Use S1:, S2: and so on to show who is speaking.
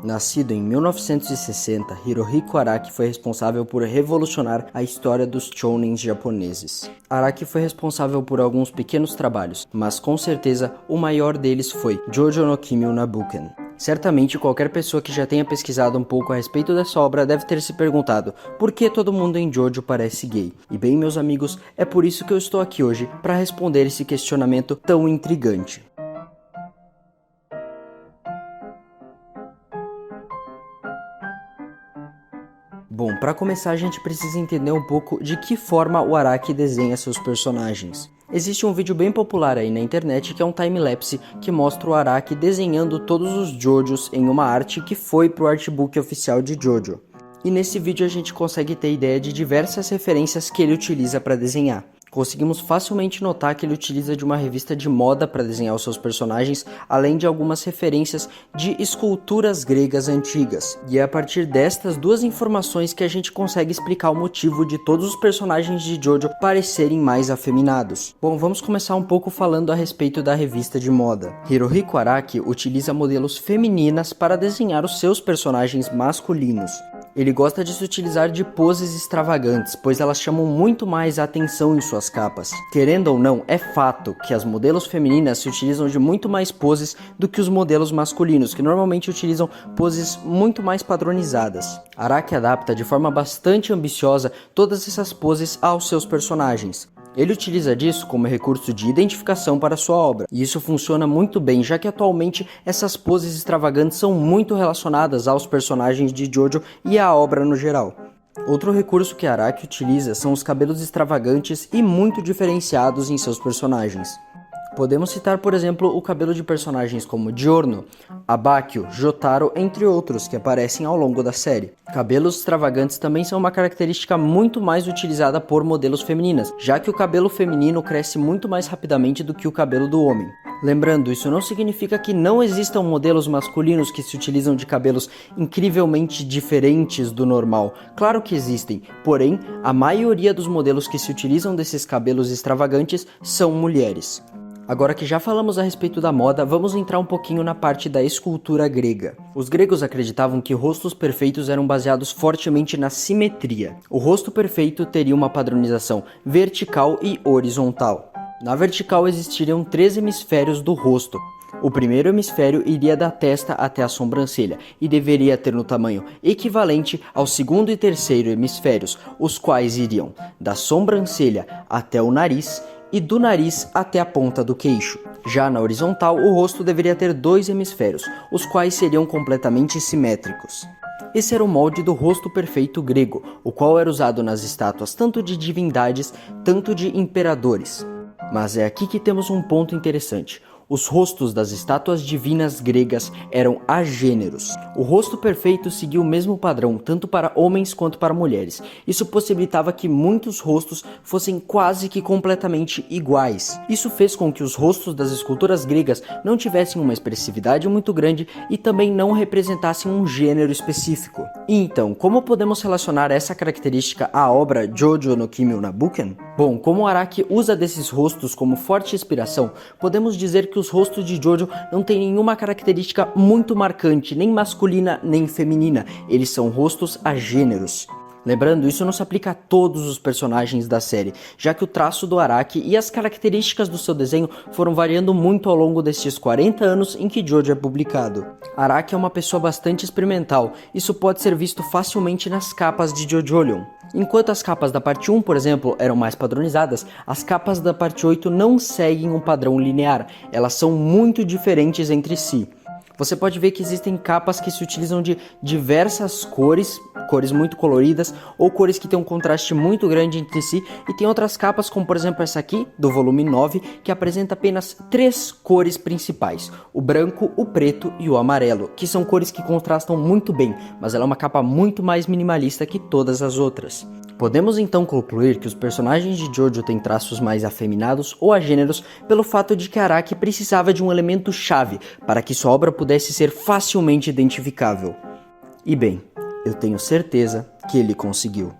S1: Nascido em 1960, Hirohiko Araki foi responsável por revolucionar a história dos shounens japoneses. Araki foi responsável por alguns pequenos trabalhos, mas com certeza o maior deles foi Jojo no Kimi no Nabuken. Certamente qualquer pessoa que já tenha pesquisado um pouco a respeito dessa obra deve ter se perguntado por que todo mundo em Jojo parece gay. E bem, meus amigos, é por isso que eu estou aqui hoje para responder esse questionamento tão intrigante. Bom, para começar a gente precisa entender um pouco de que forma o Araki desenha seus personagens. Existe um vídeo bem popular aí na internet que é um time-lapse que mostra o Araki desenhando todos os Jojos em uma arte que foi pro artbook oficial de Jojo. E nesse vídeo a gente consegue ter ideia de diversas referências que ele utiliza para desenhar. Conseguimos facilmente notar que ele utiliza de uma revista de moda para desenhar os seus personagens, além de algumas referências de esculturas gregas antigas. E é a partir destas duas informações que a gente consegue explicar o motivo de todos os personagens de Jojo parecerem mais afeminados. Bom, vamos começar um pouco falando a respeito da revista de moda. Hirohiko Araki utiliza modelos femininas para desenhar os seus personagens masculinos. Ele gosta de se utilizar de poses extravagantes, pois elas chamam muito mais a atenção em suas capas. Querendo ou não, é fato que as modelos femininas se utilizam de muito mais poses do que os modelos masculinos, que normalmente utilizam poses muito mais padronizadas. Araki adapta de forma bastante ambiciosa todas essas poses aos seus personagens. Ele utiliza disso como recurso de identificação para sua obra, e isso funciona muito bem, já que atualmente essas poses extravagantes são muito relacionadas aos personagens de Jojo e à obra no geral. Outro recurso que Araki utiliza são os cabelos extravagantes e muito diferenciados em seus personagens. Podemos citar, por exemplo, o cabelo de personagens como Giorno, Abakio, Jotaro, entre outros, que aparecem ao longo da série. Cabelos extravagantes também são uma característica muito mais utilizada por modelos femininas, já que o cabelo feminino cresce muito mais rapidamente do que o cabelo do homem. Lembrando, isso não significa que não existam modelos masculinos que se utilizam de cabelos incrivelmente diferentes do normal. Claro que existem, porém, a maioria dos modelos que se utilizam desses cabelos extravagantes são mulheres. Agora que já falamos a respeito da moda, vamos entrar um pouquinho na parte da escultura grega. Os gregos acreditavam que rostos perfeitos eram baseados fortemente na simetria. O rosto perfeito teria uma padronização vertical e horizontal. Na vertical existiriam 3 hemisférios do rosto. O primeiro hemisfério iria da testa até a sobrancelha e deveria ter no tamanho equivalente ao segundo e terceiro hemisférios, os quais iriam da sobrancelha até o nariz e do nariz até a ponta do queixo. Já na horizontal, o rosto deveria ter 2 hemisférios, os quais seriam completamente simétricos. Esse era o molde do rosto perfeito grego, o qual era usado nas estátuas tanto de divindades, tanto de imperadores. Mas é aqui que temos um ponto interessante. Os rostos das estátuas divinas gregas eram agêneros. O rosto perfeito seguia o mesmo padrão, tanto para homens quanto para mulheres. Isso possibilitava que muitos rostos fossem quase que completamente iguais. Isso fez com que os rostos das esculturas gregas não tivessem uma expressividade muito grande e também não representassem um gênero específico. E então, como podemos relacionar essa característica à obra Jojo no Kimi no Nabuken? Bom, como Araki usa desses rostos como forte inspiração, podemos dizer que os rostos de Jojo não têm nenhuma característica muito marcante, nem masculina nem feminina. Eles são rostos agêneros. Lembrando, isso não se aplica a todos os personagens da série, já que o traço do Araki e as características do seu desenho foram variando muito ao longo destes 40 anos em que Jojo é publicado. Araki é uma pessoa bastante experimental, isso pode ser visto facilmente nas capas de JoJolion. Enquanto as capas da parte 1, por exemplo, eram mais padronizadas, as capas da parte 8 não seguem um padrão linear, elas são muito diferentes entre si. Você pode ver que existem capas que se utilizam de diversas cores muito coloridas, ou cores que têm um contraste muito grande entre si, e tem outras capas, como por exemplo essa aqui, do volume 9, que apresenta apenas 3 cores principais, o branco, o preto e o amarelo, que são cores que contrastam muito bem, mas ela é uma capa muito mais minimalista que todas as outras. Podemos então concluir que os personagens de Jojo têm traços mais afeminados ou agêneros pelo fato de que Araki precisava de um elemento chave para que sua obra pudesse ser facilmente identificável. E bem, eu tenho certeza que ele conseguiu.